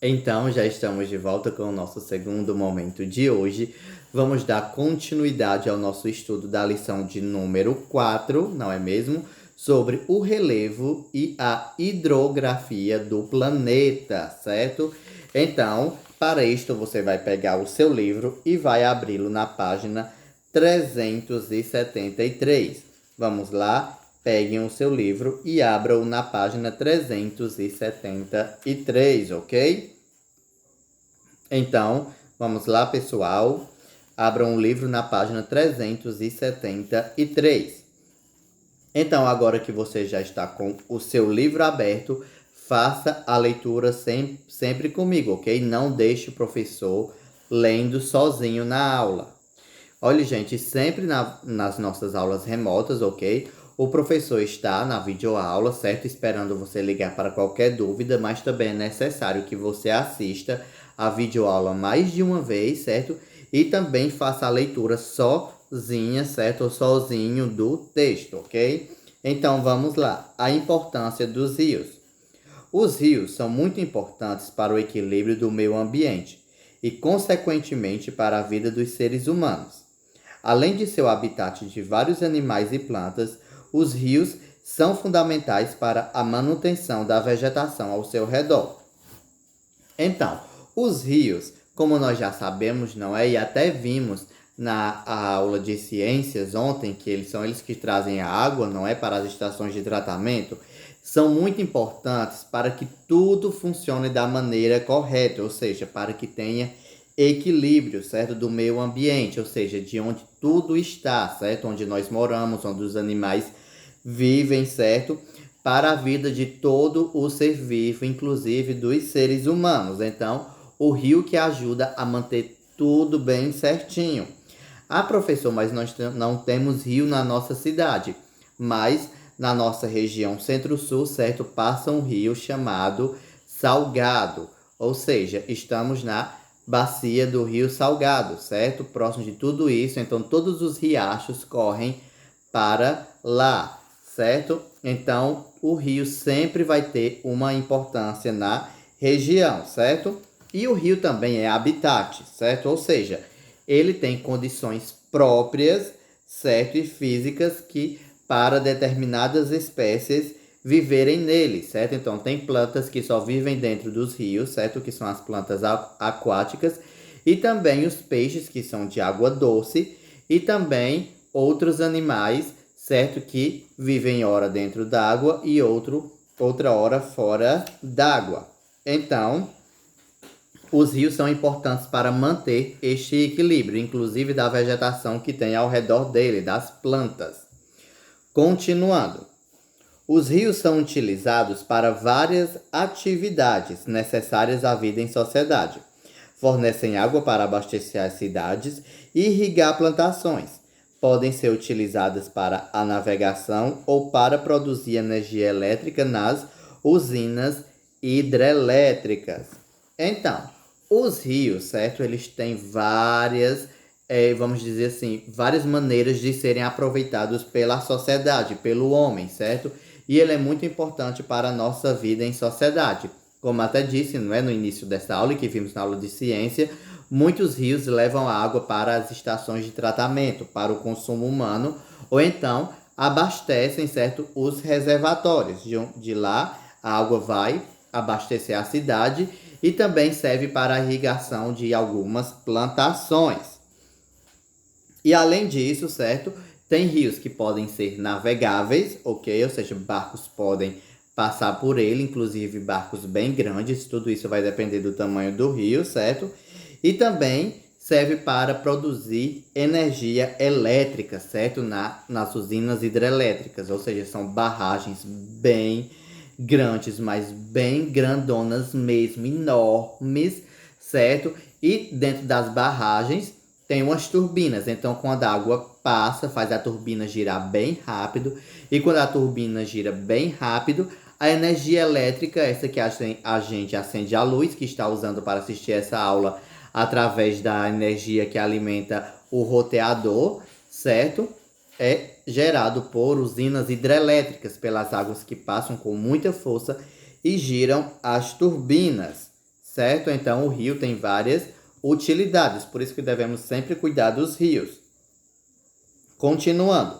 Então, já estamos de volta com o nosso segundo momento de hoje. Vamos dar continuidade ao nosso estudo da lição de número 4, não é mesmo? Sobre o relevo e a hidrografia do planeta, certo? Então, para isto, você vai pegar o seu livro e vai abri-lo na página 373. Vamos lá? Peguem o seu livro e abram na página 373, ok? Então, vamos lá, pessoal. Abram o livro na página 373. Então, agora que você já está com o seu livro aberto, faça a leitura sempre comigo, ok? Não deixe o professor lendo sozinho na aula. Olha, gente, sempre nas nossas aulas remotas, ok? O professor está na videoaula, certo? Esperando você ligar para qualquer dúvida, mas também é necessário que você assista a videoaula mais de uma vez, certo? E também faça a leitura sozinha, certo? Ou sozinho do texto, ok? Então, vamos lá. A importância dos rios. Os rios são muito importantes para o equilíbrio do meio ambiente e, consequentemente, para a vida dos seres humanos. Além de ser o habitat de vários animais e plantas, os rios são fundamentais para a manutenção da vegetação ao seu redor. Então, os rios, como nós já sabemos, não é? E até vimos na aula de ciências ontem, que são eles que trazem a água, não é? Para as estações de tratamento, são muito importantes para que tudo funcione da maneira correta, ou seja, para que tenha equilíbrio, certo? Do meio ambiente, ou seja, de onde tudo está, certo? Onde nós moramos, onde os animais vivem, certo? Para a vida de todo o ser vivo, inclusive dos seres humanos. Então, o rio que ajuda a manter tudo bem certinho. Ah, professor, mas nós não temos rio na nossa cidade. Mas na nossa região centro-sul, certo, passa um rio chamado Salgado. Ou seja, estamos na bacia do Rio Salgado, certo? Próximo de tudo isso, então todos os riachos correm para lá, certo? Então, o rio sempre vai ter uma importância na região, certo? E o rio também é habitat, certo? Ou seja, ele tem condições próprias, certo? E físicas que para determinadas espécies viverem nele, certo? Então, tem plantas que só vivem dentro dos rios, certo? Que são as plantas aquáticas, e também os peixes que são de água doce, e também outros animais, certo? Que vivem ora dentro d'água e outra hora fora d'água. Então, os rios são importantes para manter este equilíbrio, inclusive da vegetação que tem ao redor dele, das plantas. Continuando. Os rios são utilizados para várias atividades necessárias à vida em sociedade. Fornecem água para abastecer as cidades e irrigar plantações. Podem ser utilizadas para a navegação ou para produzir energia elétrica nas usinas hidrelétricas. Então, os rios, certo? Eles têm vamos dizer assim, várias maneiras de serem aproveitados pela sociedade, pelo homem, certo? E ele é muito importante para a nossa vida em sociedade. Como até disse, não é, no início dessa aula, que vimos na aula de ciência, muitos rios levam a água para as estações de tratamento, para o consumo humano, ou então abastecem, certo, os reservatórios. De lá, a água vai abastecer a cidade e também serve para a irrigação de algumas plantações. E além disso, certo, tem rios que podem ser navegáveis, ok? Ou seja, barcos podem passar por ele, inclusive barcos bem grandes, tudo isso vai depender do tamanho do rio, certo? E também serve para produzir energia elétrica, certo? Nas usinas hidrelétricas, ou seja, são barragens bem grandes, mas bem grandonas mesmo, enormes, certo? E dentro das barragens tem umas turbinas, então quando a água passa, faz a turbina girar bem rápido, e quando a turbina gira bem rápido, a energia elétrica, essa que a gente acende a luz, que está usando para assistir essa aula através da energia que alimenta o roteador, certo? É gerado por usinas hidrelétricas, pelas águas que passam com muita força e giram as turbinas, certo? Então, o rio tem várias utilidades, por isso que devemos sempre cuidar dos rios. Continuando,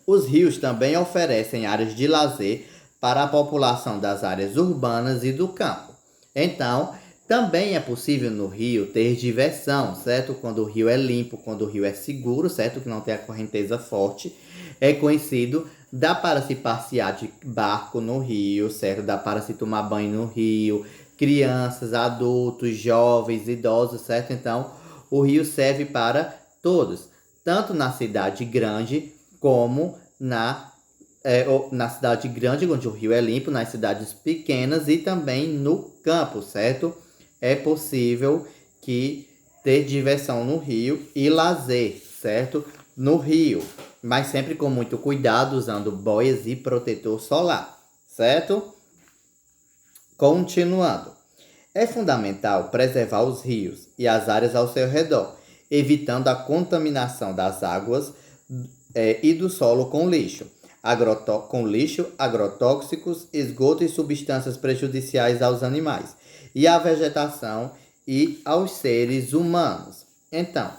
os rios também oferecem áreas de lazer para a população das áreas urbanas e do campo. Então, também é possível no rio ter diversão, certo? Quando o rio é limpo, quando o rio é seguro, certo? Que não tem a correnteza forte, é conhecido. Dá para se passear de barco no rio, certo? Dá para se tomar banho no rio, crianças, adultos, jovens, idosos, certo? Então, o rio serve para todos, tanto na cidade grande como na cidade grande, onde o rio é limpo, nas cidades pequenas e também no campo, certo? É possível que ter diversão no rio e lazer, certo? No rio, mas sempre com muito cuidado, usando boias e protetor solar, certo? Continuando. É fundamental preservar os rios e as áreas ao seu redor, evitando a contaminação das águas e do solo com lixo, agrotóxicos, esgoto e substâncias prejudiciais aos animais, e à vegetação e aos seres humanos. Então,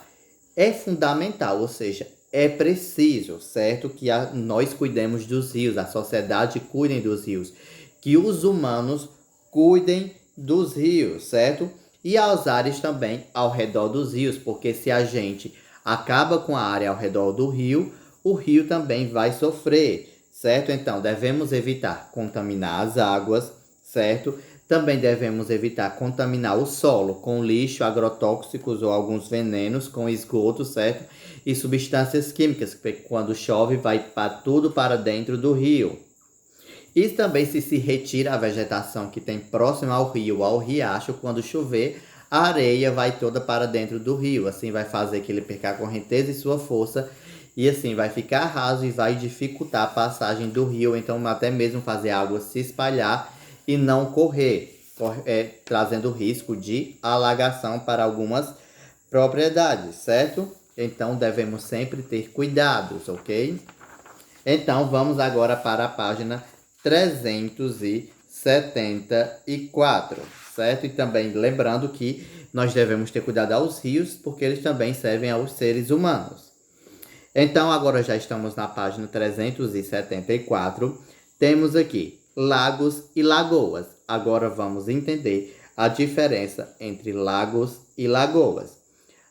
é fundamental, ou seja, é preciso, certo, que nós cuidemos dos rios, a sociedade cuide dos rios, que os humanos cuidem dos rios, certo? E as áreas também ao redor dos rios, porque se a gente acaba com a área ao redor do rio, o rio também vai sofrer, certo? Então, devemos evitar contaminar as águas, certo? Também devemos evitar contaminar o solo com lixo, agrotóxicos ou alguns venenos, com esgoto, certo? E substâncias químicas, porque quando chove vai tudo para dentro do rio. E também se retira a vegetação que tem próximo ao rio ou ao riacho, quando chover, a areia vai toda para dentro do rio. Assim vai fazer que ele perca a correnteza e sua força. E assim vai ficar raso e vai dificultar a passagem do rio. Então até mesmo fazer a água se espalhar e não correr, trazendo risco de alagação para algumas propriedades, certo? Então devemos sempre ter cuidados, ok? Então vamos agora para a página 374, certo? E também lembrando que nós devemos ter cuidado aos rios, porque eles também servem aos seres humanos. Então, agora já estamos na página 374. Temos aqui lagos e lagoas. Agora vamos entender a diferença entre lagos e lagoas.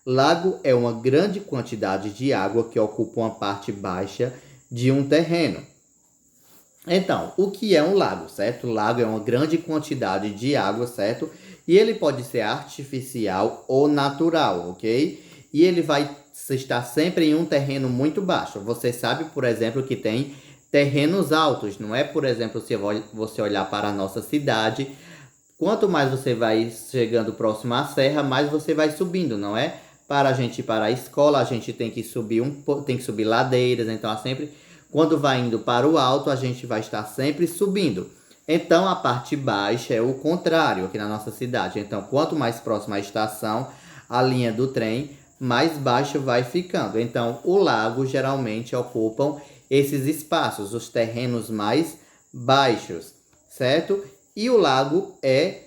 Lago é uma grande quantidade de água que ocupa uma parte baixa de um terreno. Então, o que é um lago, certo? Lago é uma grande quantidade de água, certo? E ele pode ser artificial ou natural, ok? E ele vai estar sempre em um terreno muito baixo. Você sabe, por exemplo, que tem terrenos altos, não é? Por exemplo, se você olhar para a nossa cidade, quanto mais você vai chegando próximo à serra, mais você vai subindo, não é? Para a gente ir para a escola, a gente tem que subir ladeiras, então sempre quando vai indo para o alto, a gente vai estar sempre subindo. Então, a parte baixa é o contrário aqui na nossa cidade. Então, quanto mais próxima à estação, a linha do trem, mais baixo vai ficando. Então, o lago geralmente ocupam esses espaços, os terrenos mais baixos, certo? E o lago é,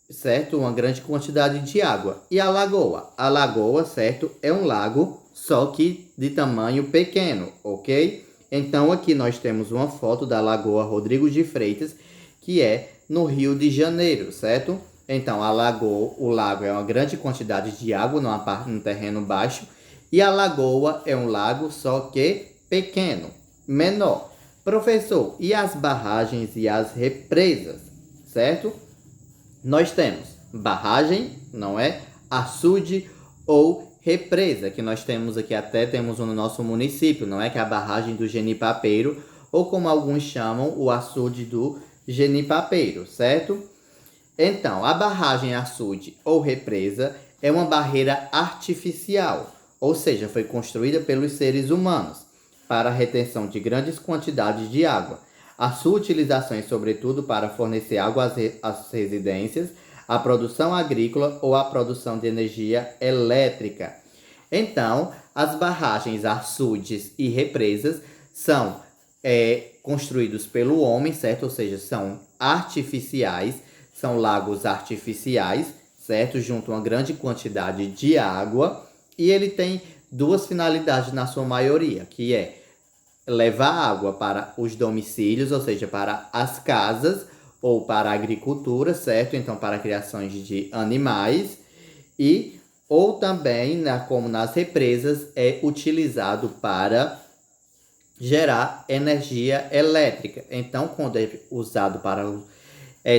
certo, uma grande quantidade de água. E a lagoa? A lagoa, certo, é um lago, só que de tamanho pequeno, ok? Então, aqui nós temos uma foto da Lagoa Rodrigo de Freitas, que é no Rio de Janeiro, certo? Então, o lago é uma grande quantidade de água num terreno baixo, e a lagoa é um lago, só que pequeno, menor. Professor, e as barragens e as represas, certo? Nós temos barragem, não é? Açude ou represa, que nós temos aqui, até temos no nosso município, não é? Que é a barragem do Genipapeiro, ou como alguns chamam, o açude do Genipapeiro, certo? Então, a barragem, açude ou represa é uma barreira artificial, ou seja, foi construída pelos seres humanos para a retenção de grandes quantidades de água. A sua utilização é sobretudo para fornecer água às residências, a produção agrícola ou a produção de energia elétrica. Então, as barragens, açudes e represas são construídos pelo homem, certo? Ou seja, são artificiais, são lagos artificiais, certo? Junto a uma grande quantidade de água. E ele tem duas finalidades na sua maioria, que é levar água para os domicílios, ou seja, para as casas ou para a agricultura, certo? Então, para criações de animais. E ou também, como nas represas, é utilizado para gerar energia elétrica. Então, quando é usado para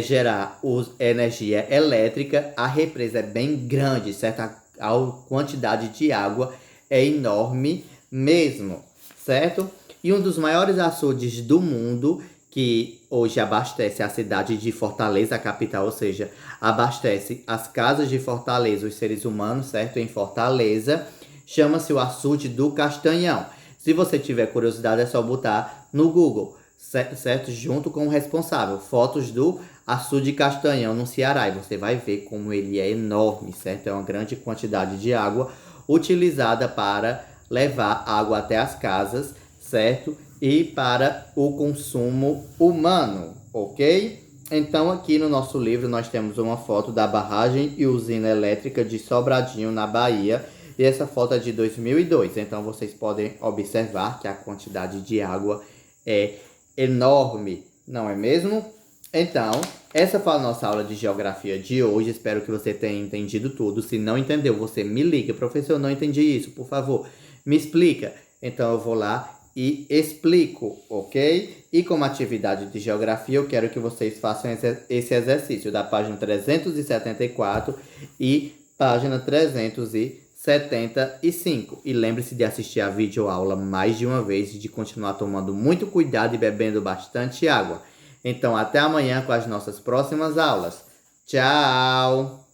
gerar energia elétrica, a represa é bem grande, certo? A quantidade de água é enorme mesmo, certo? E um dos maiores açudes do mundo, que hoje abastece a cidade de Fortaleza, a capital, ou seja, abastece as casas de Fortaleza, os seres humanos, certo? Em Fortaleza, chama-se o açude do Castanhão. Se você tiver curiosidade, é só botar no Google, certo? Junto com o responsável, fotos do açude Castanhão no Ceará, e você vai ver como ele é enorme, certo? É uma grande quantidade de água utilizada para levar água até as casas, certo? E para o consumo humano, ok? Então, aqui no nosso livro, nós temos uma foto da barragem e usina elétrica de Sobradinho, na Bahia. E essa foto é de 2002. Então, vocês podem observar que a quantidade de água é enorme, não é mesmo? Então, essa foi a nossa aula de geografia de hoje. Espero que você tenha entendido tudo. Se não entendeu, você me liga. Professor, não entendi isso, por favor, me explica. Então, eu vou lá e explico, ok? E como atividade de geografia, eu quero que vocês façam esse exercício da página 374 e página 375. E lembre-se de assistir a videoaula mais de uma vez e de continuar tomando muito cuidado e bebendo bastante água. Então, até amanhã com as nossas próximas aulas. Tchau!